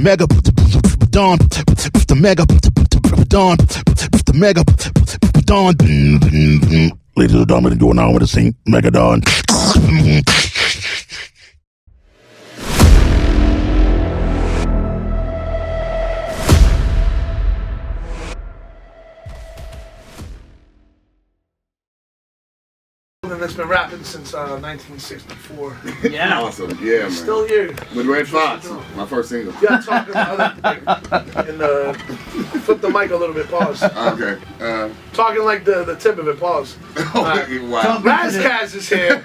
mega dawn, the mega dawn, the mega dawn. Ladies and gentlemen, doing now with the sing Megadon. That's been rapping since 1964. Yeah. Awesome. Yeah, man. Still here. With Red Fox, my first single. Yeah, talking about and flip the mic a little bit. Pause. Okay. Talking like the tip of it. Pause. Wow. Kass is here.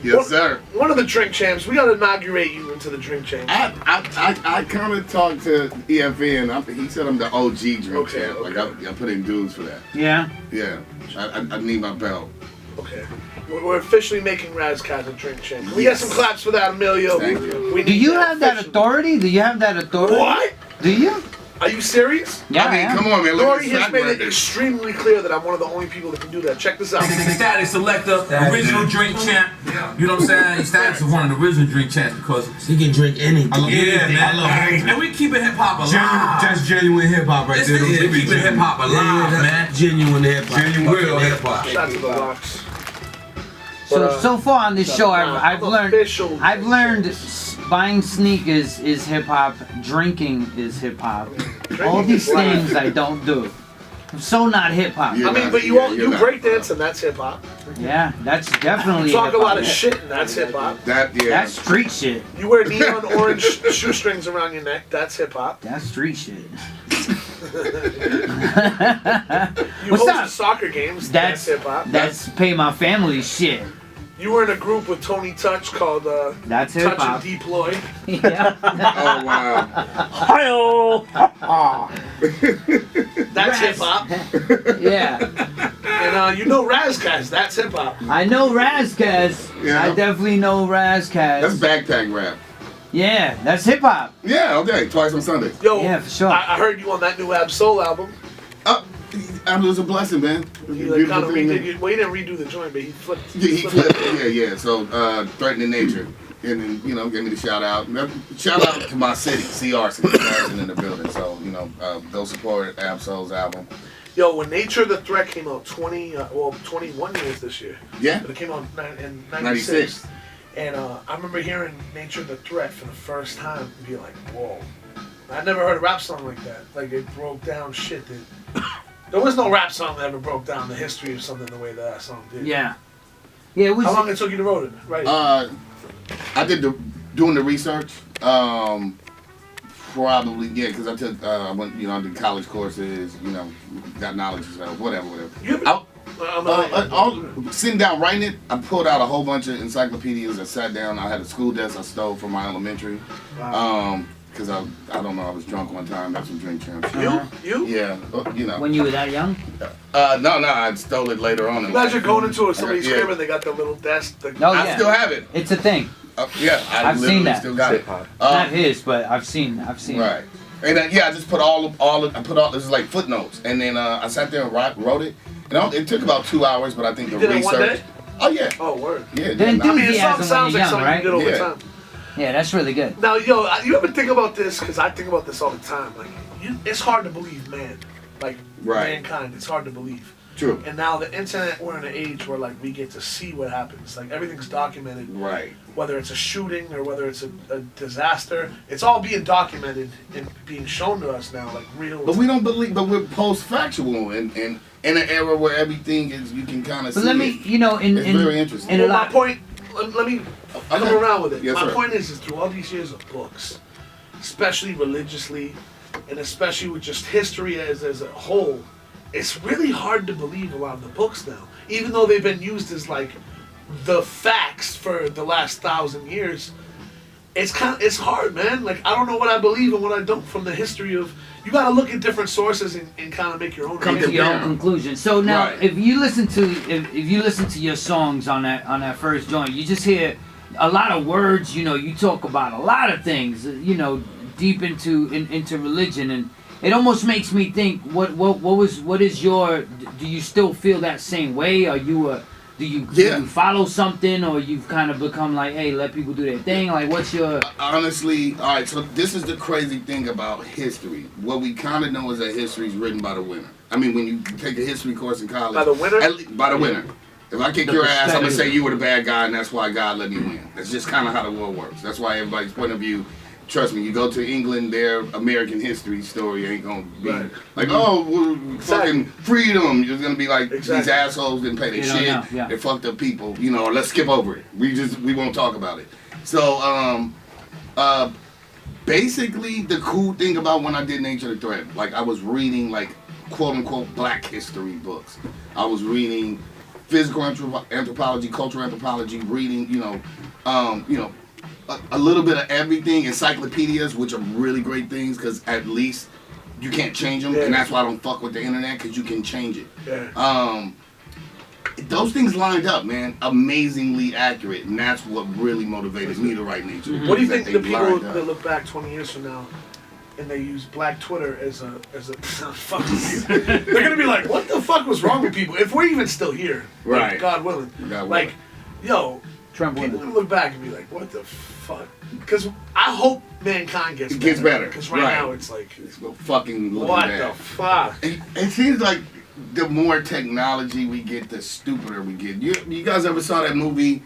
Yes, sir. One of the drink champs. We gotta inaugurate you into the drink champs. I kind of talked to EFN. He said I'm the OG drink champ. Okay. Like I put in dues for that. Yeah. Yeah. I need my belt. Okay. We're officially making Kass a drink champ. Can we get some claps for that, Emilio? Thank you. We Do need you that have that officially. authority? Do you have that authority? What? Do you? Are you serious? Yeah, I mean, come on, man. Look Dory at has this made it record. extremely clear that I'm one of the only people that can do that. Check this out. Statik, Selektah, original drink champ. You know what I'm saying? Statik is one of the original drink champs because he can drink anything. yeah, man. And we keeping hip hop alive. That's genuine hip hop right there. We keeping hip hop alive, man. Genuine hip hop. Genuine real hip hop. Shout to the rocks. So far on this show, I've learned buying sneakers is hip hop, drinking is hip hop. All these things I don't do. I'm so not hip hop. I mean, but you breakdance and that's hip hop. Yeah, that's definitely. You talk a hip-hop. lot of shit and that's hip hop. That's street shit. You wear neon orange shoestrings around your neck. That's hip hop. That's street shit. You host soccer games. That's hip hop. That's pay my family shit. You were in a group with Tony Touch called That's Touch hip-hop. and Deploy. Yeah. Oh wow. That's hip hop. Yeah. And you know Kass. That's hip hop. I know Kass. Yeah. I definitely know Kass. That's backpack rap. Yeah, that's hip hop. Yeah, okay. Twice on Sunday. Yo, yeah, for sure. I heard you on that new Ab Soul album. It was a blessing, man. He like kind of redid it. Well, he didn't redo the joint, but he flipped. Yeah, he flipped it. Yeah. So, Threatening Nature. And then, gave me the shout out. Shout out to my city, CR, in the building. So, go support Ab Soul's album. Yo, when Nature the Threat came out 21 years this year. Yeah. But it came out in 96. And I remember hearing Nature the Threat for the first time and be like, whoa. I never heard a rap song like that. Like, it broke down shit that... There was no rap song that ever broke down the history of something the way that song did. Yeah. Yeah, it was... How long it took you to write it? Right. I did doing the research. Probably, because I took, I went, I did college courses, got knowledge, whatever. Sitting down writing it, I pulled out a whole bunch of encyclopedias. I sat down. I had a school desk I stole from my elementary. Wow. Because I don't know, I was drunk one time, had some drink champs. You? Yeah, When you were that young? No, I stole it later on. Imagine going into somebody's crib and they got the little desk. I still have it. It's a thing. Yeah, I've seen that. Still got it. Not his, but I've seen. Right. And I just put this is like footnotes, and then I sat there and wrote it. And it took about 2 hours, but I think the research. One day? Oh yeah. Oh word. Yeah. The enthusiasm sounds like young, something right? you did over time. Yeah, that's really good. Now, you ever think about this? Because I think about this all the time. Like, it's hard to believe, man. Like, mankind, it's hard to believe. True. And now the internet, we're in an age where like we get to see what happens. Like everything's documented. Right. Whether it's a shooting or whether it's a disaster, it's all being documented and being shown to us now, like real. But we don't believe. But we're post-factual and in an era where everything is you can kind of see. But let me, it's very interesting. My point. Let me come around with it. Yes, my point is through all these years of books, especially religiously, and especially with just history as a whole. It's really hard to believe a lot of the books now, even though they've been used as like the facts for the last 1,000 years. It's hard, man. Like I don't know what I believe and what I don't from the history of. You got to look at different sources and kind of make your own. Come to your own conclusion. So now, if you listen to your songs on that first joint, you just hear a lot of words. You talk about a lot of things. Deep into religion and. It almost makes me think, what is your? Do you still feel that same way? Are you Do you follow something, or you've kind of become like, hey, let people do their thing? Like, what's your... Honestly, all right, so this is the crazy thing about history. What we kind of know is that history is written by the winner. I mean, when you take a history course in college... By the winner? By the winner. If I kick your ass, I'm going to say you were the bad guy, and that's why God let me win. That's just kind of how the world works. That's why everybody's point of view... Trust me, you go to England, their American history story ain't gonna be like, oh, we're fucking freedom. You're gonna be like, these assholes didn't pay their shit. They're fucked up people. You know, let's skip over it. We won't talk about it. So, basically, the cool thing about when I did Nature the Thread, like I was reading like quote unquote Black history books. I was reading physical anthropology, cultural anthropology, reading, a little bit of everything, encyclopedias, which are really great things because at least you can't change them, and that's why I don't fuck with the internet because you can change it. Those things lined up, man, amazingly accurate, and that's what really motivated me to write Nature. What do you think the people that look back 20 years from now and they use Black Twitter as a fuck? They're gonna be like, what the fuck was wrong with people? If we're even still here, right? Like, God willing, like, yo. People are gonna look back and be like, "What the fuck?" Because I hope mankind gets better. Because right now it's like, it's fucking what bad. The fuck? It seems like the more technology we get, the stupider we get. You guys ever saw that movie,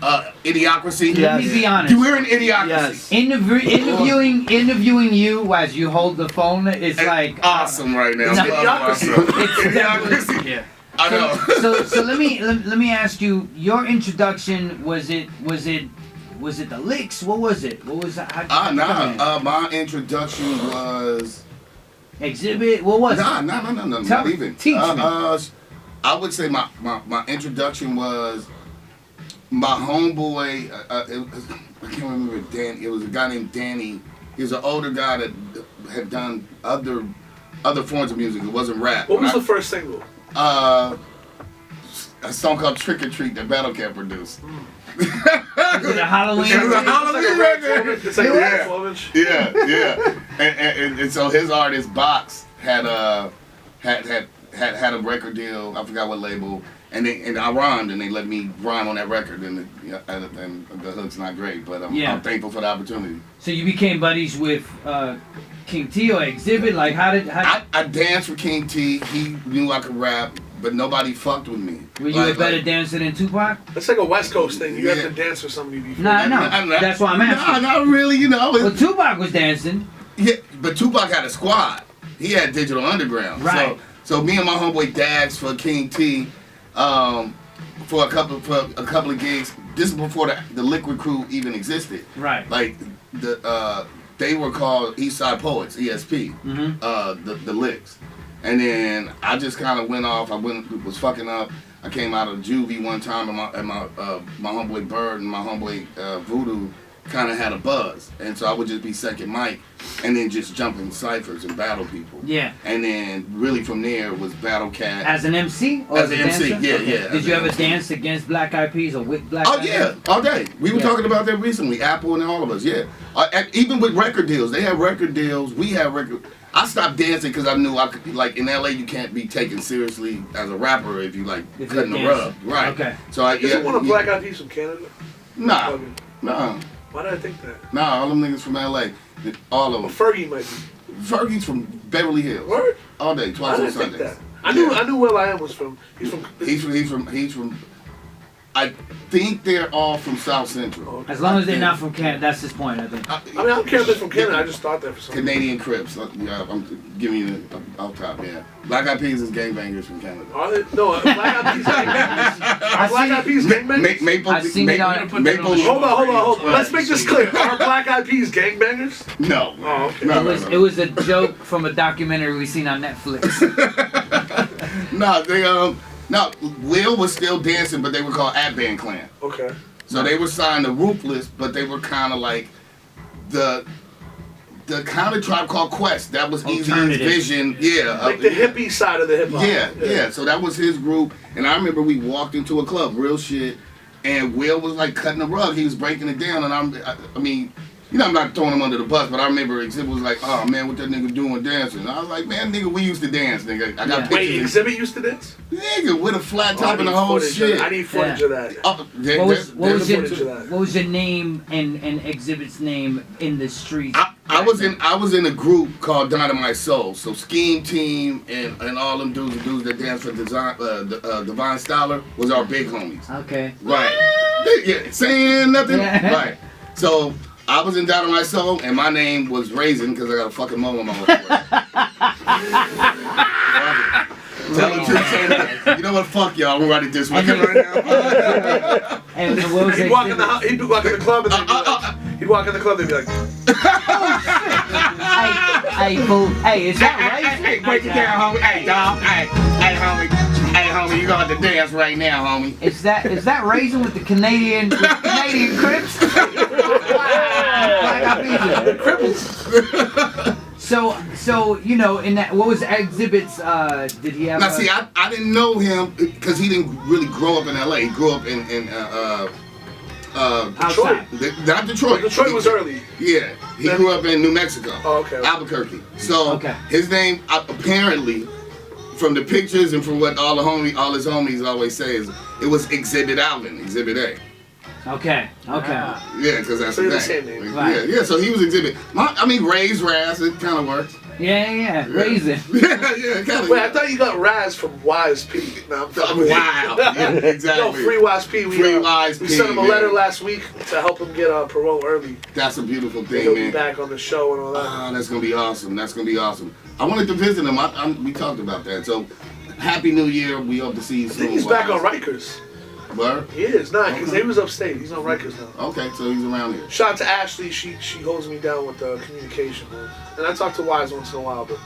Idiocracy? Let me be honest. We're in Idiocracy. Yes. Interviewing you as you hold the phone is like awesome right now. Idiocracy. Yeah. I know. So let me ask you. Your introduction was it the licks? What was it? What was that? My introduction was Exhibit. What was it? No. Not even. Teach me. I would say my introduction was my homeboy. I can't remember Dan. It was a guy named Danny. He was an older guy that had done other forms of music. It wasn't rap. What was the first single? A song called Trick or Treat that Battle Cat produced. Was it a Halloween? It was a Halloween record. It's like And so his artist Box had a record deal. I forgot what label. And I rhymed, and they let me rhyme on that record, and the hook's not great, but I'm thankful for the opportunity. So you became buddies with King T or Exhibit? Like how I danced with King T. He knew I could rap, but nobody fucked with me. Were you a better dancer than Tupac? It's like a West Coast thing. You have to dance with somebody before. No. That's why I'm asking. No, not really. Well, Tupac was dancing. Yeah, but Tupac had a squad. He had Digital Underground. Right. So me and my homeboy Dax for King T. For a couple of gigs. This is before the Liquid Crew even existed. Right. Like they were called Eastside Poets, ESP. The Licks, and then I just kind of went off. Was fucking up. I came out of juvie one time, and my homeboy Bird and my homeboy Voodoo kind of had a buzz, and so I would just be second mic, and then just jump in ciphers and battle people. Yeah. And then really from there was Battle Cat. As an MC or as an MC, dancer? yeah. Did you ever dance against Black Eyed Peas or with Black Eyed Peas? Yeah, all day. We were talking about that recently. Apple and all of us, yeah. Even with record deals, they have record deals. We have record. I stopped dancing because I knew I could. Like in LA, you can't be taken seriously as a rapper if you like cutting the rug, right? Okay. So Is it one of Black Eyed Peas from Canada? Nah. Why did I think that? Nah, all them niggas from LA. All of them. Fergie might be. Fergie's from Beverly Hills. Word? All day, twice on Sundays. Sundays. I knew Will I Am was from. He's from. I think they're all from South Central. As long as they're not from Canada, that's his point, I think. I don't care if they're from Canada. I just thought that for some reason. Canadian Crips. Yeah, I'm giving you off top. Yeah, Black Eyed Peas is gangbangers from Canada. Are they? No, Black Eyed Peas gangbangers. Are Black Eyed Peas gangbangers? I've seen it on. Hold on. Let's make this clear. Are Black Eyed Peas gangbangers? No. Oh, okay. It was a joke from a documentary we seen on Netflix. No, Will was still dancing, but they were called At Band Clan. Okay. So they were signed to Ruthless, but they were kind of like the kind of Tribe Called Quest. That was Eazy-E's vision. Yeah. Like the hippie side of the hip hop. Yeah. So that was his group. And I remember we walked into a club, real shit, and Will was like cutting the rug. He was breaking it down, and I mean, you know, I'm not throwing him under the bus, but I remember Exhibit was like, oh man, what that nigga doing dancing? And I was like, man, nigga, we used to dance, nigga. I got pictures. Wait, Exhibit used to dance? Nigga, with a flat top and the whole shit. I need footage of that. What was your name and Exhibit's name in the streets? I was in a group called Dynamite Soul. So Scheme Team and all them dudes that dance for Divine Styler was our big homies. Okay. Right. Yeah, saying nothing. Yeah. Right. So I was in Dynamite Soul and my name was Raisin because I got a fucking mole on my mouth. Tell the truth, say that. You know what? Fuck y'all. I'm gonna write it this way right now. And what was he'd walk in the club and he'd walk in the club and be like, hey, is that right? Hey, break it down, homie. Hey, dog. Hey, homie. Hey, homie, you gonna have to dance right now, homie. Is that Raisin with the Canadian Crips? the cripples. So you know, in that, what was Exhibit's? Did he have? Now, see, I didn't know him because he didn't really grow up in L.A. He grew up in Detroit. Not Detroit. Detroit was early. Yeah, he grew up in New Mexico. Oh, okay. Albuquerque. So his name apparently, from the pictures and from what all his homies always say, is it was Exhibit Allen, Exhibit A. Okay. Yeah, because that's the same name. Right. Yeah. So he was Exhibit. Raise Raz, it kind of works. Yeah. Raisin. yeah, kind of. Wait, I thought you got Raz from Wise P. No, I'm talking wow. Yeah, exactly. No, Free Wise P. We sent him a letter last week to help him get parole early. That's a beautiful thing, He'll man. be back on the show and all that. Oh, that's gonna be awesome. That's gonna be awesome. I wanted to visit him. We talked about that. So, Happy New Year. We hope to see you soon. I think he's back on Rikers. Where? He is, because he was upstate. He's on Rikers now. Okay, so he's around here. Shout out to Ashley. She holds me down with the communication, man. And I talk to Wise once in a while, but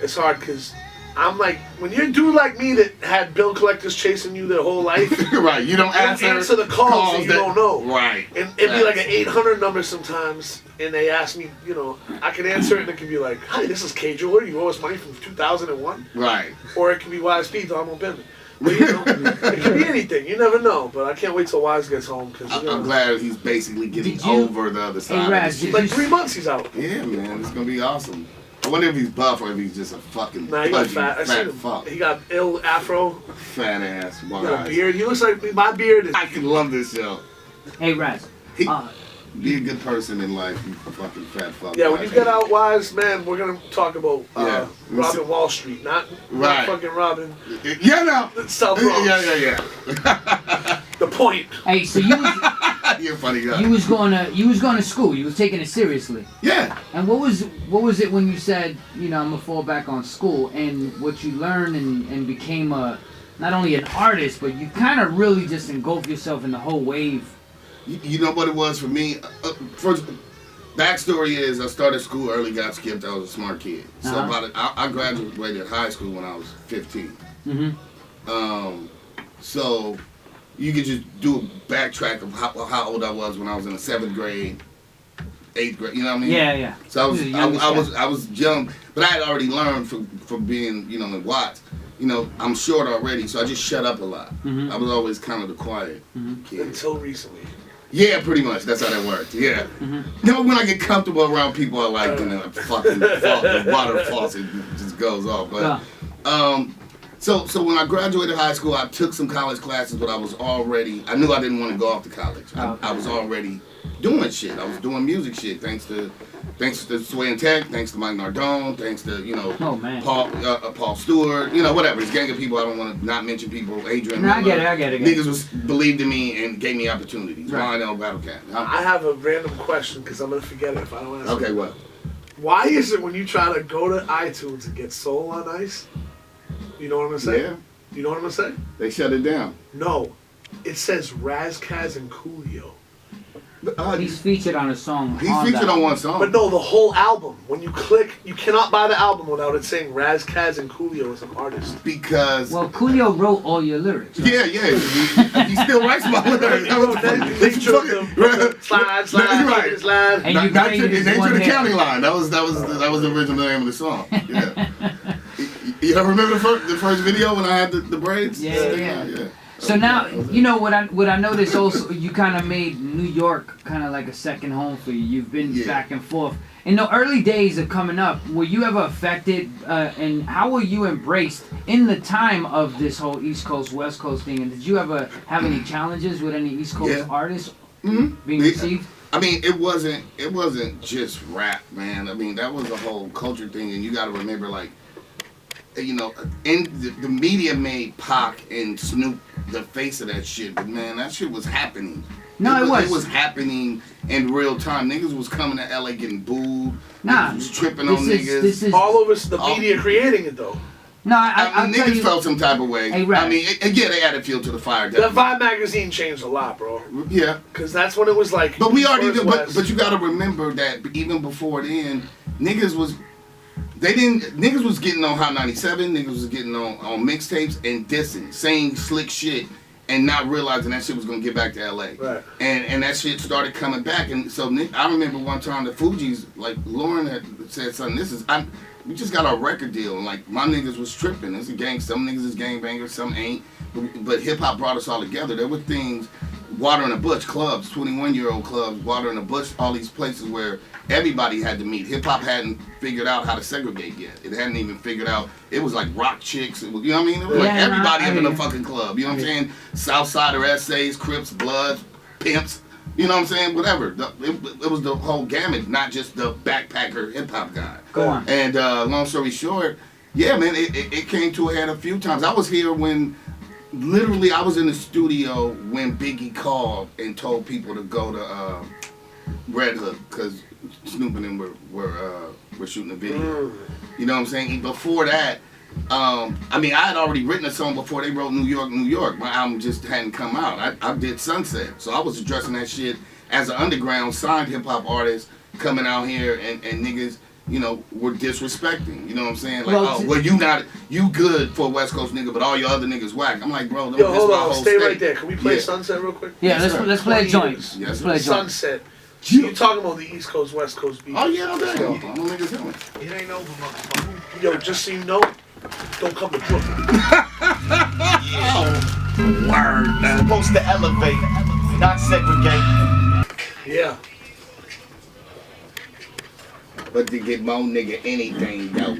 it's hard because I'm like, when you're a dude like me that had bill collectors chasing you their whole life, right? You don't answer the calls that you don't know, right? And it'd be like an 800 number sometimes, and they ask me, you know, I can answer it, and it could be like, "Hi, this is K Jeweler. You owe us money from 2001," right? Or it could be Wise P. Dom Bimmy. But, you know, it could be anything. You never know. But I can't wait till Wise gets home. Cause, I'm glad he's basically getting over the other side. Like 3 months he's out. Yeah, man, it's gonna be awesome. I wonder if he's buff or if he's just a fucking he got fat. I seen him. Fuck. He got ill afro. Fat ass. He got a beard. He looks like my beard is. I can love this show. Hey, Raz. Be a good person in life, you fucking fat fuck. Yeah, when you get out, Wise, man, we're gonna talk about robbing Wall Street, not fucking robbing. Yeah, no. South Bronx. Yeah. The point. Hey, so you was you're a funny guy. you was going to school. You was taking it seriously. Yeah. And what was it when you said, you know, I'm gonna fall back on school, and what you learned and became not only an artist, but you kind of really just engulfed yourself in the whole wave. You know what it was for me? First, backstory is I started school early, got skipped. I was a smart kid. So I graduated high school when I was 15. Mm-hmm. So you could just do a backtrack of how old I was when I was in the 7th grade, 8th grade. You know what I mean? Yeah. So I was young, but I had already learned from being, you know, in Watts. You know, I'm short already, so I just shut up a lot. Mm-hmm. I was always kind of the quiet kid. Until recently. Yeah, pretty much. That's how that worked. Yeah. Mm-hmm. You know, when I get comfortable around people, I like, you know, fucking the water faucet just goes off. But so when I graduated high school, I took some college classes, but I knew I didn't want to go off to college. I was already doing shit. I was doing music shit thanks to Sway and Tech, thanks to Mike Nardone, thanks to, you know, Paul Stewart, you know, whatever. It's a gang of people. I don't want to not mention people. Adrian. No, I get it. Niggas believed in me and gave me opportunities. Right. Lionel Battlecat. I have a random question because I'm going to forget it if I don't answer Okay, it. what? Why is it when you try to go to iTunes and get Soul on Ice, you know what I'm going to say? Yeah. You know what I'm going to say? They shut it down. No. It says Raz, Kass, and Coolio. He's featured on a song. He's featured on one song. But no, the whole album. When you click, you cannot buy the album without it saying Raz, Kass, and Coolio as an artist. Because... Well, Coolio wrote all your lyrics. Right? Yeah. He still writes my lyrics. Slide. And you created They one to the hit. counting line. That was the original name of the song. Yeah. You remember the first video when I had the braids? Yeah. So now, you know what I noticed also, you kind of made New York kind of like a second home for you. You've been back and forth. In the early days of coming up, were you ever affected, and how were you embraced in the time of this whole East Coast, West Coast thing? And did you ever have any challenges with any East Coast artists being received? I mean, it wasn't just rap, man. I mean, that was a whole culture thing, and you got to remember, like, you know, in the media made Pac and Snoop the face of that shit, but man, that shit was happening. No, it was happening in real time. Niggas was coming to LA getting booed. Nah, niggas was tripping on niggas. This is all over the media creating it though. No, I mean, niggas felt some type of way. Hey, right. I mean, again, they added fuel to the fire. The Definitely. Vibe magazine changed a lot, bro. Yeah, because that's when it was like. But we already did. But you got to remember that even before then, niggas was getting on Hot 97. Niggas was getting on mixtapes and dissing, saying slick shit, and not realizing that shit was gonna get back to LA. Right. And that shit started coming back. And so I remember one time the Fugees, like Lauren had said something. We just got our record deal, and like my niggas was tripping. It's a gang. Some niggas is gangbangers, some ain't. But hip hop brought us all together. There were things, Water in a Bush clubs, 21-year-old clubs, Water in a Bush, all these places where everybody had to meet. Hip hop hadn't figured out how to segregate yet. It hadn't even figured out. It was like rock chicks. It was, you know what I mean? It was like everybody up in a fucking club. You know what I'm saying? Southsider essays, Crips, Bloods, Pimps. You know what I'm saying? Whatever. It was the whole gamut, not just the backpacker hip hop guy. Go on. And long story short, yeah, man, it came to a head a few times. I was here when, literally, I was in the studio when Biggie called and told people to go to Red Hook because Snoop and them were shooting a video. You know what I'm saying? Before that, I mean, I had already written a song before they wrote New York, New York. My album just hadn't come out. I did Sunset. So I was addressing that shit as an underground signed hip-hop artist coming out here and niggas, you know, were disrespecting. You know what I'm saying? Like, you good for a West Coast nigga, but all your other niggas whack. I'm like, bro, yo, hold on, stay right there. Can we play Sunset real quick? Yeah, let's play a joint. Yes, let's play a joint. Sunset. You talking about the East Coast, West Coast beat? Oh yeah, I'm there. Niggas doing. It ain't over, motherfucker. Yo, just so you know, don't come to Brooklyn. Word. Supposed to elevate, not segregate. Yeah. But to get more nigga anything go.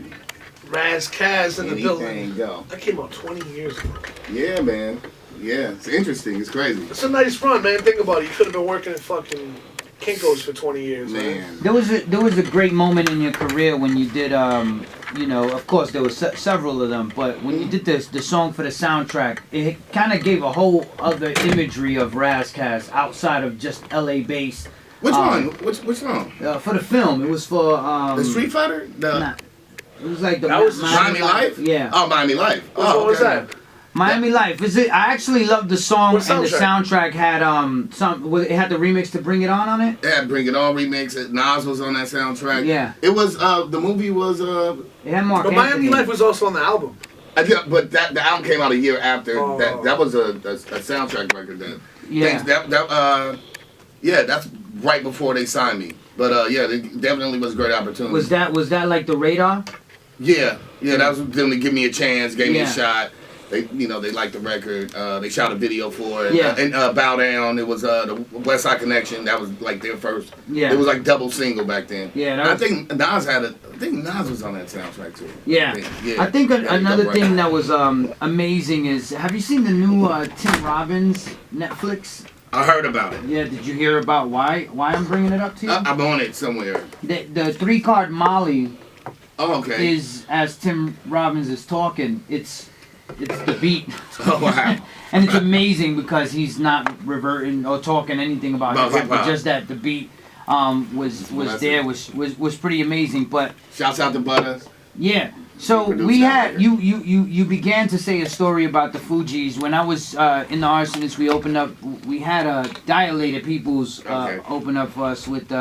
Kass in the building. Anything go. That came out 20 years ago. Yeah, man. Yeah, it's interesting. It's crazy. It's a nice run, man. Think about it. You could have been working at fucking Kinko's for 20 years, man. There was a great moment in your career when you did, you know, of course there was several of them, but when you did the song for the soundtrack, it kind of gave a whole other imagery of Kass outside of just LA based. Which one? Which song? For the film, it was for the Street Fighter. It was like the Miami Life. Yeah. Oh, Miami Life. What was that? Miami Life. I actually loved the song, and the soundtrack had it had the remix to Bring It On it. Yeah, Bring It On remix. Nas was on that soundtrack. Yeah. It was the movie was It had Mark But Miami Life was also on the album. Yeah, but the album came out a year after. That was a soundtrack record then. Yeah. Yeah, that's right before they signed me. But it definitely was a great opportunity. Was that like the Radar? Yeah, that was them to give me a chance, gave me a shot. They liked the record. They shot a video for it. Yeah. And Bow Down, it was the West Side Connection. That was like their first. Yeah. It was like double single back then. Yeah. I think Nas was on that soundtrack too. Yeah. I think another thing that was amazing is, have you seen the new Tim Robbins Netflix? I heard about it. Yeah. Did you hear about why I'm bringing it up to you? I'm on it somewhere. The 3-card Molly. Oh, okay. Is, as Tim Robbins is talking, it's the beat. Oh, wow. And it's amazing because he's not reverting or talking anything about hip-hop, but just that the beat was pretty amazing. But shouts out to Butters. Yeah. So we had you began to say a story about the Fugees. When I was in the Arsonist, we had Dilated Peoples open up for us with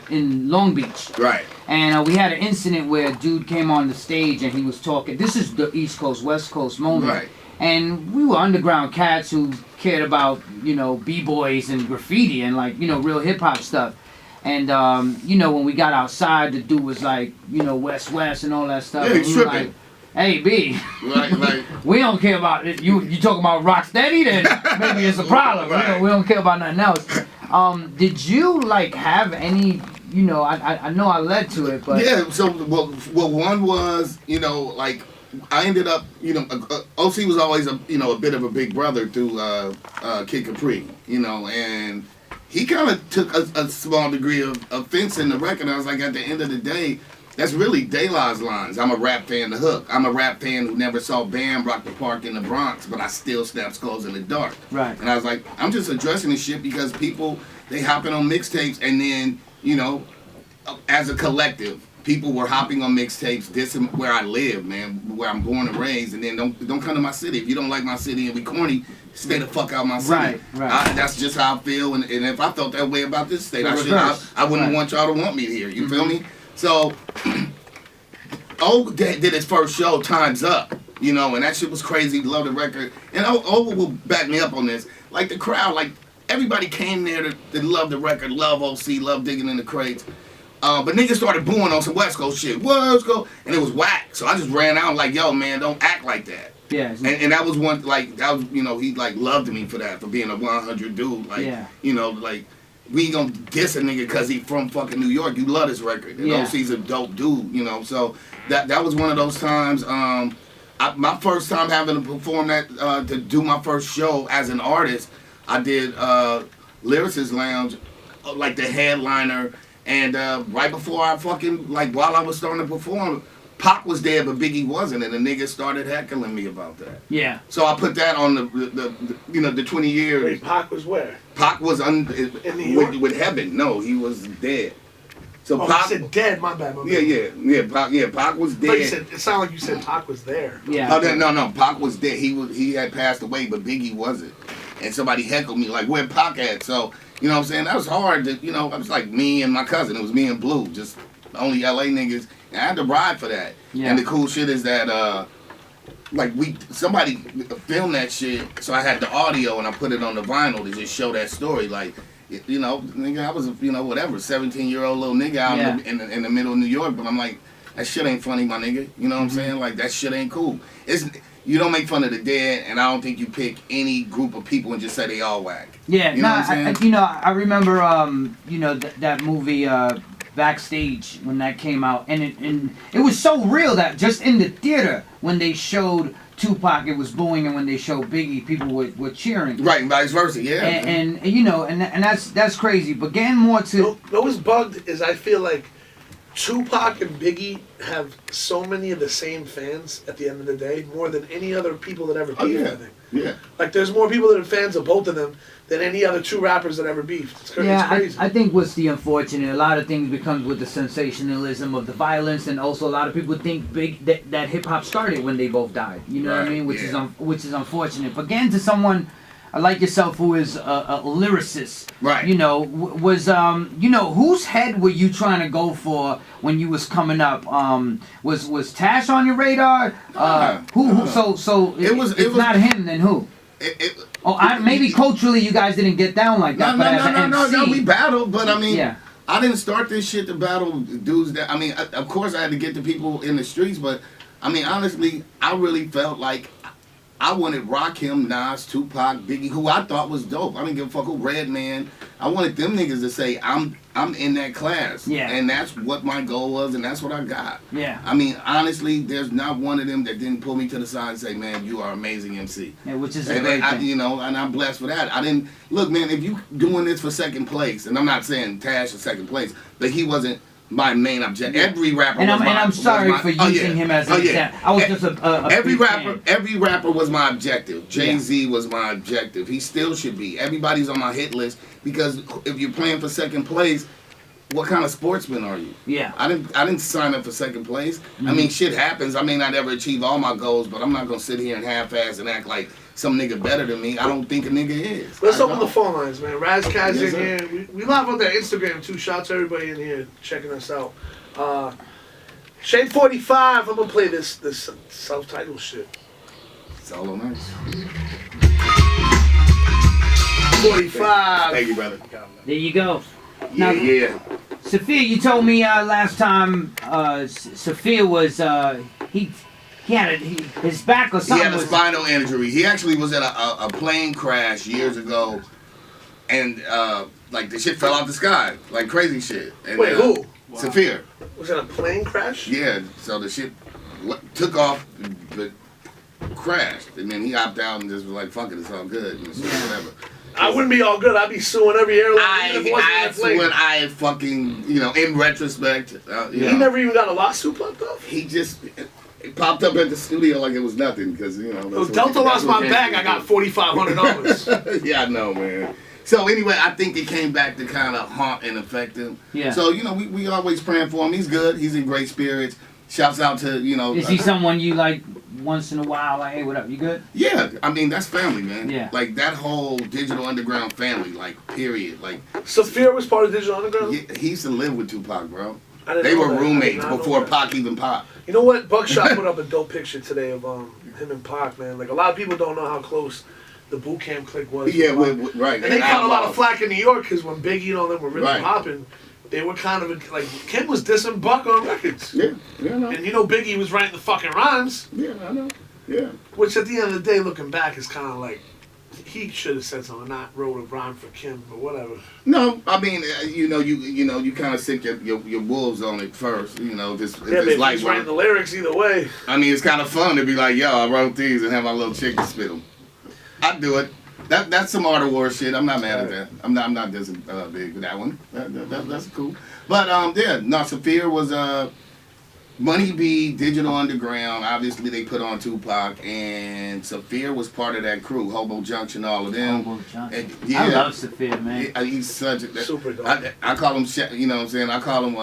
in Long Beach. Right. And we had an incident where a dude came on the stage and he was talking. This is the East Coast, West Coast moment. Right. And we were underground cats who cared about, b-boys and graffiti and real hip-hop stuff. And, when we got outside, the dude was like, West and all that stuff. Yeah, he's tripping. Hey, B. Like We don't care about it. You talking about Rocksteady, then maybe it's a problem. Right. We don't care about nothing else. Did you like have any? You know, I know I led to it, but yeah. So well, one was like I ended up OC was always a bit of a big brother through Kid Capri, and he kind of took a small degree of offense in the record. I was like, at the end of the day, that's really De La's lines. I'm a rap fan, the hook. I'm a rap fan who never saw Bam rock the park in the Bronx, but I still snap skulls in the dark. Right. And I was like, I'm just addressing this shit because people, they hopping on mixtapes and then, as a collective, people were hopping on mixtapes, dissing where I live, man, where I'm born and raised, and then don't come to my city. If you don't like my city and we corny, stay the fuck out of my city. Right. That's just how I feel, and if I felt that way about this state, I wouldn't Right. want y'all to want me here. You feel me? So, O did his first show, Time's Up, and that shit was crazy. Love the record, and O will back me up on this. Like the crowd, like everybody came there to love the record, love OC, love digging in the crates. But niggas started booing on some West Coast shit. West Coast, and it was whack. So I just ran out like, yo, man, don't act like that. yeah, And that was one, like, that was, he, like, loved me for that, for being a 100 dude. Like, Yeah. Like, we ain't gonna diss a nigga because he from fucking New York. You love this record. And Yeah. OC's a dope dude, So that was one of those times. My first time having to perform that, to do my first show as an artist, I did Lyricist Lounge, like the headliner. And right before I while I was starting to perform, Pac was there, but Biggie wasn't, and the niggas started heckling me about that. yeah. So I put that on the 20 years. Wait, Pac was where? Pac was In New York? with Heaven. No, he was dead. So Oh, Pac, you said dead. My bad. Pac was But dead. it sounded like you said Pac was there. Yeah. No, Pac was dead. He had passed away, but Biggie wasn't. And somebody heckled me like, "Where Pac at?" So. You know what I'm saying? That was hard to, I was like me and my cousin. It was me and Blue, just only LA niggas. And I had to ride for that. Yeah. And the cool shit is that, somebody filmed that shit, so I had the audio and I put it on the vinyl to just show that story. Like, nigga, I was, whatever, 17-year-old little nigga out in the middle of New York, but I'm like, that shit ain't funny, my nigga. You know what I'm saying? Like, that shit ain't cool. You don't make fun of the dead, and I don't think you pick any group of people and just say they all whack. Yeah, you know what I'm saying? I remember, that movie Backstage when that came out, and it was so real that just in the theater when they showed Tupac, it was booing, and when they showed Biggie, people were cheering. Right, and vice versa, yeah. And that's crazy. But getting more to What was bugged is I feel like Tupac and Biggie have so many of the same fans at the end of the day, more than any other people that ever beefed, I think. Yeah. Like, there's more people that are fans of both of them than any other two rappers that ever beefed. It's crazy. I think what's the unfortunate, a lot of things becomes with the sensationalism of the violence, and also a lot of people think that hip hop started when they both died. You know what I mean? Which is unfortunate. But getting to someone like yourself who is a lyricist, right? Whose head were you trying to go for when you was coming up? Was Tash on your radar? Who? So it was not him, then who? Maybe culturally you guys didn't get down like that. No, we battled, but I mean, I didn't start this shit to battle dudes that, of course I had to get the people in the streets, but honestly, I really felt like I wanted Rakim, Nas, Tupac, Biggie, who I thought was dope. I didn't give a fuck who, Redman. I wanted them niggas to say, I'm in that class. Yeah. And that's what my goal was, and that's what I got. Yeah. Honestly, there's not one of them that didn't pull me to the side and say, man, you are an amazing MC. Yeah, which is and and I'm blessed for that. I didn't, look, man, if you doing this for second place, and I'm not saying Tash is second place, but he wasn't my main objective. Every rapper I'm sorry for using him as an example. I was just a every big rapper fan. Every rapper was my objective. Jay-Z was my objective. He still should be. Everybody's on my hit list because if you're playing for second place, what kind of sportsman are you? Yeah. I didn't sign up for second place. Mm-hmm. Shit happens. I may not ever achieve all my goals, but I'm not gonna sit here and half-ass and act like some nigga better than me. I don't think a nigga is. Let's open the phone lines, man. Raz Kaz Yes, in here. We live on that Instagram too. Shout out to everybody in here checking us out. Shade 45. I'm gonna play this self-titled shit. It's all on us. 45. Thank you, brother. There you go. Yeah. Sophia, you told me last time Sophia was He had his back or He something. had a spinal injury. He actually was at a plane crash years ago, and like the shit fell out the sky, like crazy shit. And, Wait, who? Saphir. Was it a plane crash? Yeah, so the shit took off, but crashed, and then he hopped out and just was like, "Fuck it, it's all good," and shit, whatever. I wouldn't be all good. I'd be suing every airline. Even if it wasn't in a plane. When I fucking, in retrospect, He never even got a lawsuit popped up. He just it popped up at the studio like it was nothing, because Delta lost my bag. I got $4,500. Yeah, I know, man. So anyway, I think it came back to kind of haunt and affect him. Yeah. So we always praying for him. He's good. He's in great spirits. Shouts out to Is he someone you like once in a while? Like, hey, what up? You good? Yeah, I mean that's family, man. Yeah. Like that whole Digital Underground family, like period. Like Saphir was part of Digital Underground. he used to live with Tupac, bro. They were roommates before Pac even popped. You know what? Buckshot put up a dope picture today of him and Pac, man. Like a lot of people don't know how close the boot camp clique was. Yeah, right. And they caught a lot of flack in New York because when Biggie and all them were really Right. popping, they were kind of like Kim was dissing Buck on records. Yeah, I know. And Biggie was writing the fucking rhymes. Yeah, I know. Yeah. Which at the end of the day, looking back, is kind of like he should have said something, not wrote a rhyme for Kim, but whatever. No, I mean, you kind of sink your wolves on it first, if it's but he's writing the lyrics either way. I mean, it's kind of fun to be like, yo, I wrote these and have my little chick to spit them. I'd do it. That's some Art of War shit. I'm not mad at that. I'm not this big with that one. That's cool. But Saphir was Money B, Digital Underground. Obviously, they put on Tupac, and Saphir was part of that crew. Hobo Junction, all of them. Hobo Junction. And, I love Saphir, man. He's such a super dope. I call him, you know what I'm saying? I call him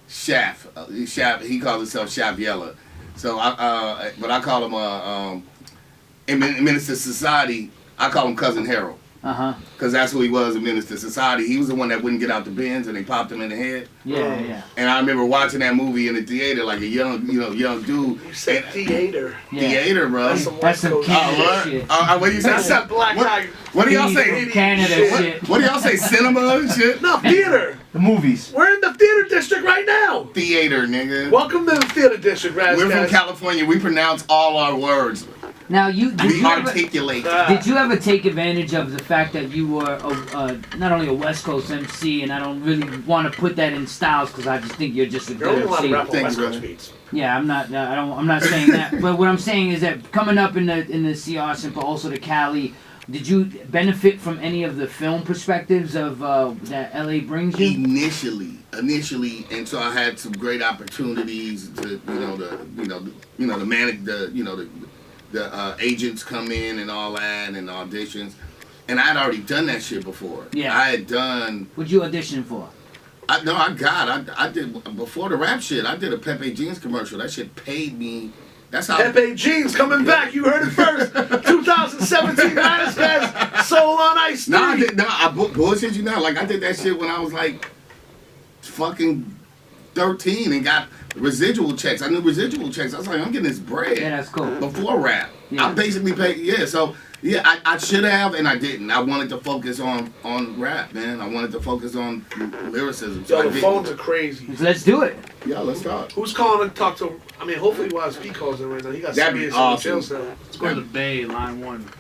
Shaft. He calls himself Shaft Yella. So but I call him in Minister Society. I call him Cousin Harold. Because that's who he was in Minister Society. He was the one that wouldn't get out the bins and they popped him in the head. Yeah. And I remember watching that movie in the theater like a young dude. You said theater. Theater, bro. That's some Canada shit. What do you say? That's that black guy. What do y'all say? Canada shit. What do y'all say? Cinema and shit? No, theater. The movies. We're in the theater district right now. Theater, nigga. Welcome to the theater district, guys. We're from California. We pronounce all our words. Now We articulate. Did you ever take advantage of the fact that you were not only a West Coast MC, and I don't really want to put that in styles because I just think you're just a good MC. Yeah, I'm not saying that. But what I'm saying is that coming up in the CR but also the Cali, did you benefit from any of the film perspectives of that LA brings you? Initially, and so I had some great opportunities to manage the agents come in and all that and auditions, and I'd already done that shit before. Yeah, I had done. What'd you audition for? I did before the rap shit. I did a Pepe Jeans commercial. That shit paid me. That's how Pepe Jeans coming back. You heard it first. 2017 Madness Soul on Ice 3. I bullshit you now. Like I did that shit when I was like fucking 13 and got residual checks. I knew residual checks. I was like, I'm getting this bread. Yeah, that's cool. Before rap. Yeah. I basically paid, so I should have and I didn't. I wanted to focus on rap, man. I wanted to focus on lyricism. So the phones are crazy. Let's do it. Yeah, let's talk. Who's calling to talk to? I mean, hopefully YSP calls in right now. He got That'd be awesome. Let's go to the Bay, line 1.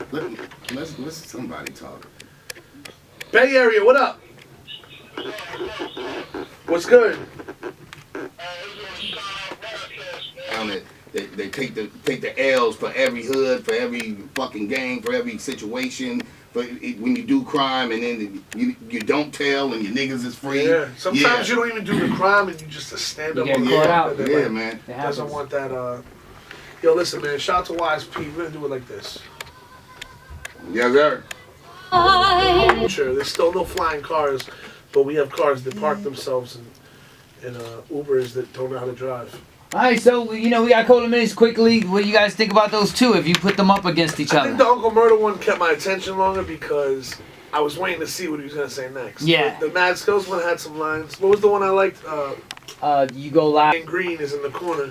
Let's somebody talk. Bay Area, what up? What's good? They take the L's for every hood, for every fucking gang, for every situation. For when you do crime and then you don't tell and your niggas is free. Yeah. Sometimes you don't even do the crime and you just stand up on the out. Yeah, man. Doesn't want that. Yo, listen, man. Shout out to YSP. We're gonna do it like this. Yes, sir. Sure. There's still no flying cars, but we have cars that park themselves and Ubers that don't know how to drive. All right, so we got a couple of minutes quickly. What do you guys think about those two? If you put them up against each other, I think the Uncle Murder one kept my attention longer because I was waiting to see what he was gonna say next. Yeah. The Mad Skills one had some lines. What was the one I liked? You go live. And Green is in the corner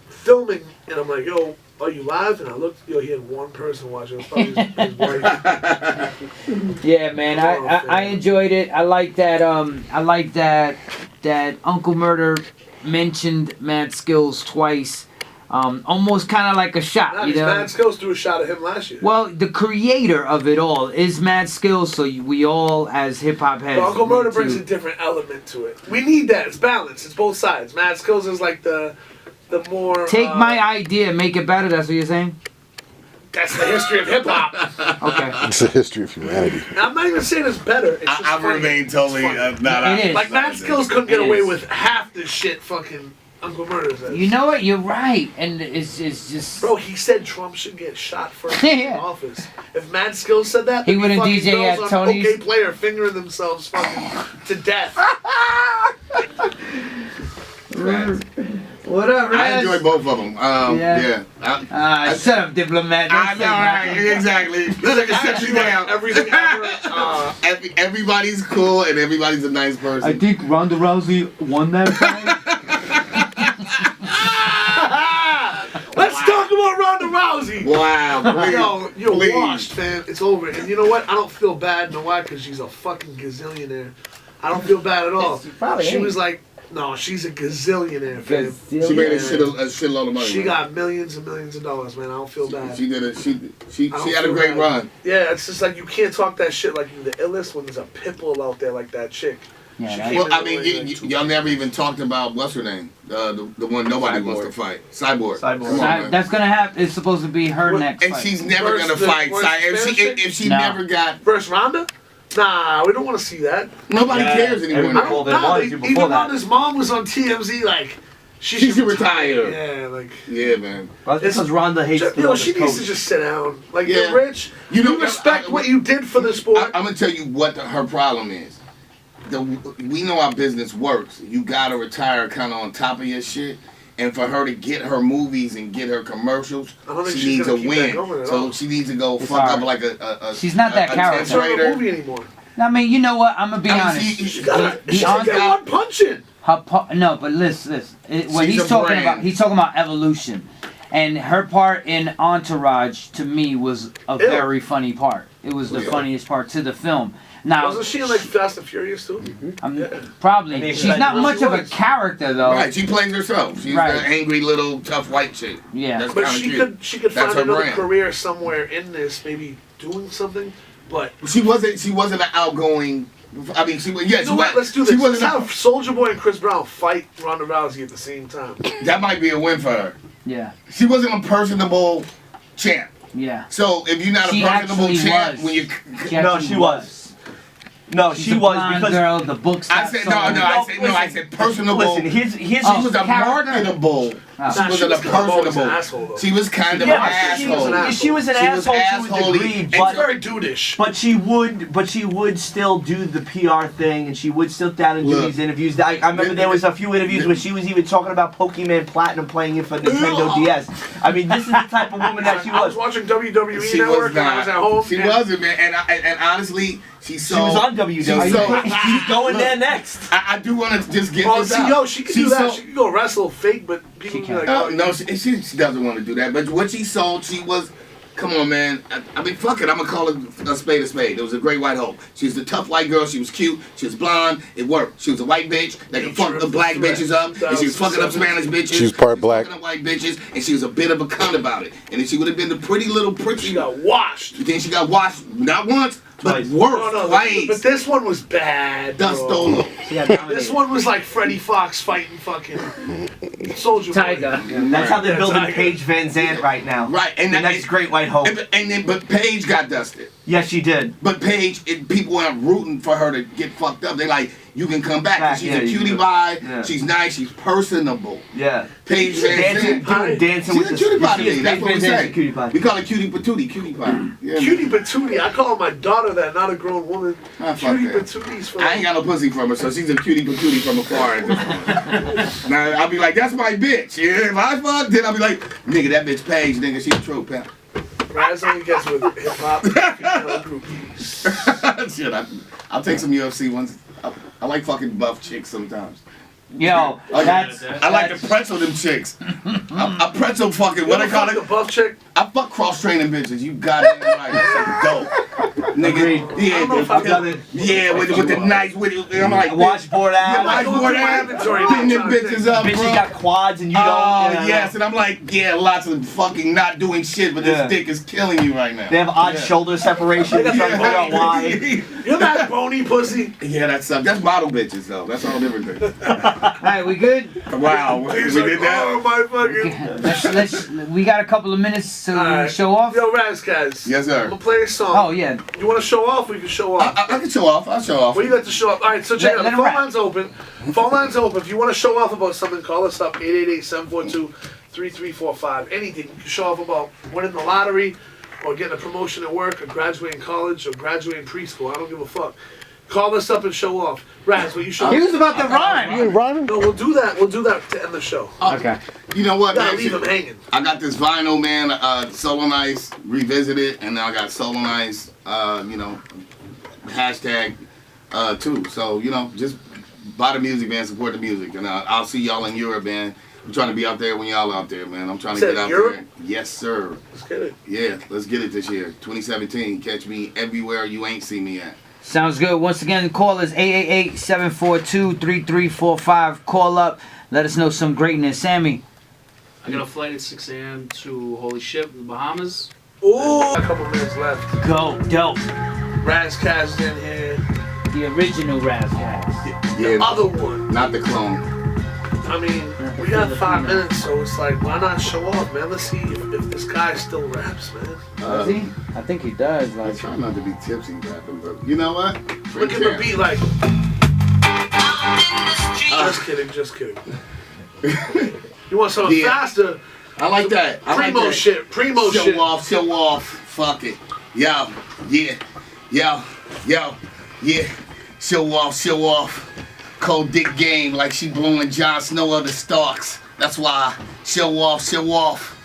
filming, and I'm like, yo, are you live? And I looked, he had one person watching. It was probably his wife. Yeah, man, I enjoyed it. I like that. I like that Uncle Murder mentioned Mad Skills twice. almost kind of like a shot. Nah, You know. Mad Skills threw a shot at him last year. Well, the creator of it all is Mad Skills, so we all, as hip hop heads, But Uncle Murder need brings to- a different element to it. We need that. It's balanced. It's both sides. Mad Skills is like the more. Take my idea, make it better. That's what you're saying. That's the history of hip hop. Okay. It's the history of humanity. Now, I'm not even saying it's better. It's just I funny. remain totally It's funny. not. It is. Like Mad Skills couldn't get It away is. with half the shit fucking Uncle Murder says. You know what? You're right, and it's just. Bro, he said Trump should get shot first Yeah. in office. If Mad Skills said that, He there'd be wouldn't fucking DJ girls at on Tony's? OK Player fingering themselves fucking to death. What up, I Raz? enjoy both of them. Yeah. Yeah. Shut up, diplomat. Don't I say know, right? nothing. Exactly. Look, it sets you down. Everything ever. Everybody's cool and everybody's a nice I person. think Ronda Rousey won that fight. Let's talk about Ronda Rousey. Wow. Please, Yo, you're please. washed, fam. It's over. And you know what? I don't feel bad. You know why? Because she's a fucking gazillionaire. I don't feel bad at all. She was like, no, she's a gazillionaire, fam. She made a shitload of money. She man. got millions and millions of dollars, man. I don't feel bad. She did it. She I don't had a feel great bad. run. Yeah, it's just like you can't talk that shit like you're the illest when there's a pit bull out there like that chick. Yeah, She that- came Well, in I the mean, way, like, y'all never even talked about what's her name, the one nobody wants to fight, Cyborg. Come on, man. That's gonna happen. It's supposed to be her What- next And fight. she's never Versus gonna the- fight. versus Spanish If she No. never got, Versus Ronda? Nah, we don't want to see that. nobody Yeah, cares anymore. everybody- now. Well, there was Even before that. Ronda's mom was on TMZ like, she She should retire. Yeah, like. Yeah, man. Well, that's because Ronda hates the Yo, she coach. needs to just sit down. Like, Yeah. you're rich. You know, respect what you did for the sport. I'm gonna tell you what her problem is. We know how business works. You gotta retire kind of on top of your shit. And for her to get her movies and get her commercials, I don't think she she's needs to gonna keep that win. going at So all. she needs to go It's fuck hard. up like a She's not that a character. It's not a trader. movie anymore. I mean, you know what? I'm gonna be I mean, honest. She got The one punch in. No, but listen. What She's he's a talking brand. about, he's talking about evolution, and her part in Entourage to me was a Ew. very funny part. It was the Yeah. funniest part to the film. Now, Wasn't she in like Fast and Furious too? I'm I probably mean, she's not well, much she of a was. character though. Right, she plays herself. She's Right. the angry little tough white chick. Yeah. That's But kind of she cute. could That's find her another brand. career somewhere in this, maybe doing something. But She wasn't an outgoing. I mean, she was. Yes, you know what? Let's do this. She Let's wasn't. have Soulja Boy and Chris Brown fight Ronda Rousey at the same time. That might be a win for her. Yeah. She wasn't a personable champ. Yeah. So if you're not She a personable actually champ, was. when you, No, actually she was. No, She's she a was blonde because girl. The books. I got said sold. I said personable. Listen, here's She Oh, was a character. marketable. Oh. She Nah, wasn't a kind of always an personable. asshole, though. She was kind of yeah, an she asshole. was, she was an She was asshole to a asshole-y. degree, And It's but very dudeish. she would still do the PR thing, and she would sit down and do Look. these interviews. I remember there was a few interviews where she was even talking about Pokemon Platinum playing it for Nintendo DS. I mean, this is the type of woman that she I was was. watching WWE She Network was and I was at not. home. She and wasn't, man. And honestly, she's so. She was on WWE. so- She's going there next. I do want to just get Oh, this see, out. yo, she can do She's that. so- She can go wrestle fake, but people She be like, can. oh, No, she doesn't want to do that. But what she sold, she was. Come on, man. I mean, fuck it. I'm gonna call it a spade a spade. It was a great white hope. She was the tough white girl. She was cute. She was blonde. It worked. She was a white bitch that could fuck the black bitches up, and she was fucking up Spanish bitches. She was part black. Fucking up white bitches, and she was a bit of a cunt about it. And then she would have been the pretty little pretty. she got washed. Then she got washed not once, but Twice. worse, No, twice. but this one was bad. Dust bro. over. This one was like Freddie Fox fighting fucking Soulja Boy. Tiger. That's how they're Yeah, building Tiger. Paige Van Zandt right now. Right, and the that- next Great White Hope. But Paige got dusted. Yes, she did. But Paige, people aren't rooting for her to get fucked up. They like, you can come back. Back, She's yeah, a you cutie can- pie. yeah. She's nice. She's personable. Yeah. Paige Van Dancing, Zandt. dancing She's with a the cutie pie to she is me. That's Paige what we Van Zandt's say. a cutie pie. We call it cutie patootie, cutie pie. Yeah, Cutie patootie. I call my daughter that, not a grown woman. Ah, fuck Cutie that. patooties for I ain't got no pussy from her, so she's a cutie patootie from afar at this point. Now, I'll be like, that's my bitch. Yeah, if I fuck, then I'll be like, nigga, that bitch Paige, nigga, she's a true pimp. Raz only gets with hip hop female groupies. Shit, I'll take some UFC ones. I like fucking buff chicks sometimes. Yo, that's I like to pretzel them chicks. I pretzel fucking, what You they call ever it? fuck a buff chick? I fuck cross training bitches. You goddamn right. That's dope. Nigga, I don't know if I've done it. Yeah, with the nice, I'm like, washboard yeah, ass. washboard ass, putting them bitches up, Bitches bro. got quads and you Oh, don't. yes, and I'm like, yeah, lots of fucking not doing shit, but this dick is killing you right now. They have odd shoulder separation. Trying to figure out why. You're that bony pussy. Yeah, that's model bitches though. That's all different thing. Alright, we good? Wow, we He's did like, that. oh my fucking. We got a couple of minutes to Alright. show off. Yo, Razkaz. Yes, sir. I'm gonna play a song. Oh yeah. You want to show off? We can show off. I can show off. I'll show off. What do you got to show off? All right, so check Let out. The him phone rap. line's open. Phone line's open. If you want to show off about something, call us up 888-742-3345. Anything. You can show off about winning the lottery, or getting a promotion at work, or graduating college, or graduating preschool. I don't give a fuck. Call us up and show off. Raz, will you show off? He was about to rhyme. You rhyming? No, we'll do that. We'll do that to end the show. Okay. You know what, Gotta man? leave him hanging. I got this vinyl, man. Solo Nice revisited, and now I got Solo Nice. Hashtag too. So just buy the music, man. Support the music, and I'll see y'all in Europe, man. I'm trying to be out there when y'all out there, man. I'm trying to Said get out Europe? there. Yes, sir. Let's get it. Yeah, let's get it this year, 2017. Catch me everywhere you ain't see me at. Sounds good. Once again, the call is 888-742-3345. Call up. Let us know some greatness. Sammy. I got a flight at 6 a.m. to Holy Ship, the Bahamas. Ooh. A couple minutes left. Go. Dope. Razkaz in here. The original Razkaz. The other one. Not the clone. I mean, we got 5 minutes, so it's like, why not show off, man? Let's see if this guy still raps, man. Does he? I think he does. I try not to be tipsy rapping, but you know what? Look at the beat like. Just kidding. You want something faster? I like that. I like Primo that. shit. Primo shit. Show off. Fuck it. Yo, yeah. Show off. Cold dick game like she blowing Jon Snow of the Starks. That's why. Show off.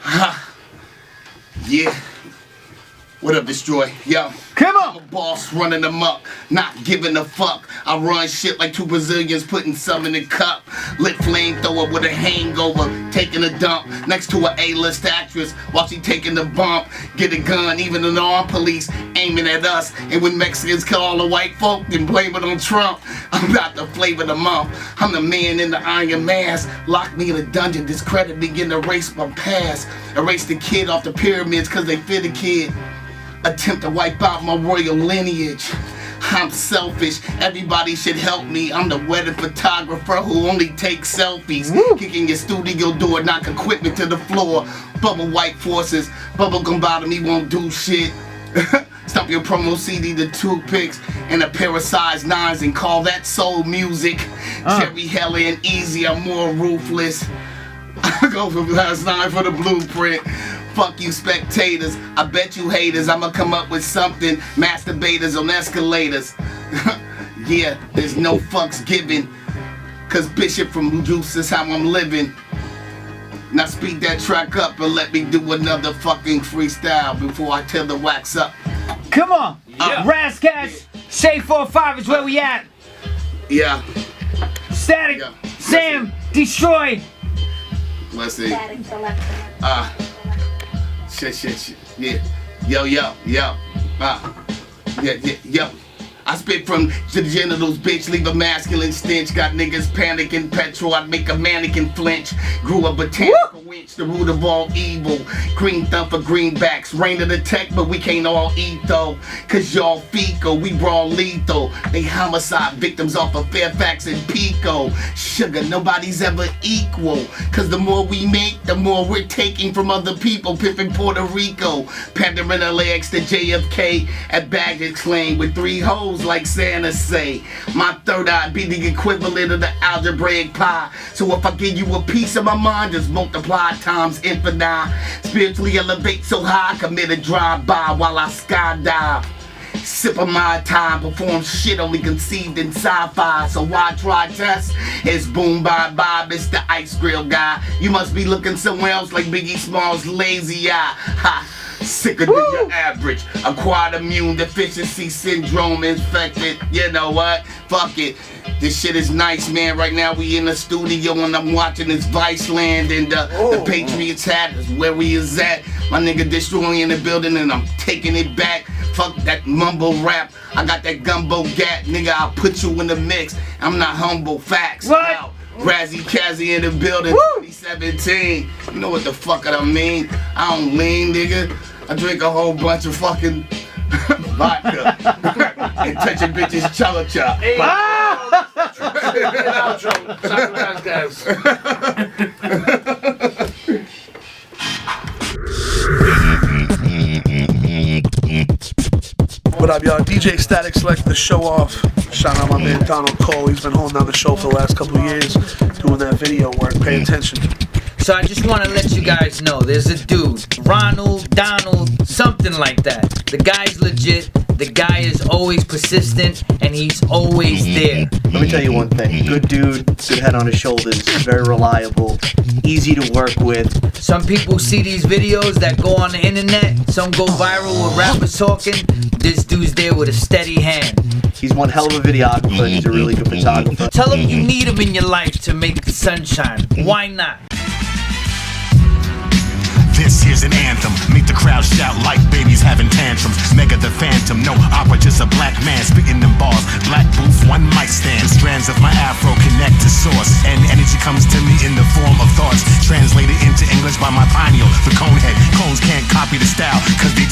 Ha. Yeah. What up, Destroy? Yo. Come on. I'm a boss running amok, not giving a fuck. I run shit like two Brazilians putting some in the cup. Lit flamethrower with a hangover, taking a dump next to an A-list actress while she taking the bump. Get a gun, even an armed police aiming at us. And when Mexicans kill all the white folk, then blame it on Trump. I'm not the flavor of the month. I'm the man in the iron mask. Lock me in a dungeon, discredit me, and erase my past. Erase the kid off the pyramids cause they fit a kid. Attempt to wipe out my royal lineage. I'm selfish, everybody should help me. I'm the wedding photographer who only takes selfies. Kicking your studio door, knock equipment to the floor. Bubble white forces, bubblegum bottom, me won't do shit. Stump your promo CD to toothpicks and a pair of size 9s and call that soul music. Cherry Hella and Easy, I'm more ruthless. I go from last night for the blueprint. Fuck you spectators, I bet you haters, I'ma come up with something. Masturbators on escalators. Yeah, there's no fucks given. Cause Bishop from Juice is how I'm living. Now speed that track up and let me do another fucking freestyle before I tear the wax up. Come on. Razkaz, Say 45 is where we at. Yeah. Static, Yeah. Sam, Destroy. Let's see. Static Selektah. Shit. Yeah. Yo. Yo. I spit from the genitals, bitch, leave a masculine stench. Got niggas panicking, petrol, I'd make a mannequin flinch. Grew a botanical winch, the root of all evil. Green thumb for greenbacks, rain of the tech, but we can't all eat though. Cause y'all fecal, we brawl lethal. They homicide victims off of Fairfax and Pico. Sugar, nobody's ever equal. Cause the more we make, the more we're taking from other people. Pimping Puerto Rico, pandering LAX to JFK at baggage claim with 3 hoes like Santa say. My third eye be the equivalent of the algebraic pi. So if I give you a piece of my mind, just multiply times infinite. Spiritually elevate so high, commit a drive-by while I skydive. Sip of my time, perform shit only conceived in sci-fi. So why try test? It's boom bye bye, Mr. Ice Grill guy. You must be looking somewhere else like Biggie Smalls' lazy eye. Ha! Sicker than your average. Acquired immune deficiency syndrome infected. You know what? Fuck it. This shit is nice, man. Right now we in the studio and I'm watching this Viceland and the Patriots hat is where we is at. My nigga destroying in the building and I'm taking it back. Fuck that mumble rap. I got that gumbo gap, nigga. I'll put you in the mix. I'm not humble, facts. What? Now, Razzie Kazzy in the building, 2017. You know what the fuck I mean? I don't lean, nigga. I drink a whole bunch of fucking vodka and touching bitches chella chop. Hey, outro. Guys. What up, y'all? DJ Statik Select the show off. Shout out my man Donald Cole. He's been holding down the show for the last couple of years, doing that video work. Pay attention. So I just want to let you guys know, there's a dude, Ronald, Donald, something like that. The guy's legit. The guy is always persistent, and he's always there. Let me tell you one thing. Good dude, good head on his shoulders, very reliable, easy to work with. Some people see these videos that go on the internet. Some go viral with rappers talking. This dude's there with a steady hand. He's one hell of a videographer, and he's a really good photographer. Tell him you need him in your life to make the sunshine. Why not? This here's an anthem, make the crowd shout like babies having tantrums. Mega the Phantom, no opera, just a black man spitting them bars. Black booth, one mic stand. Strands of my afro connect to source, and energy comes to me in the form of thoughts, translated into English by my pineal, the cone head. Cones can't copy the style, cause they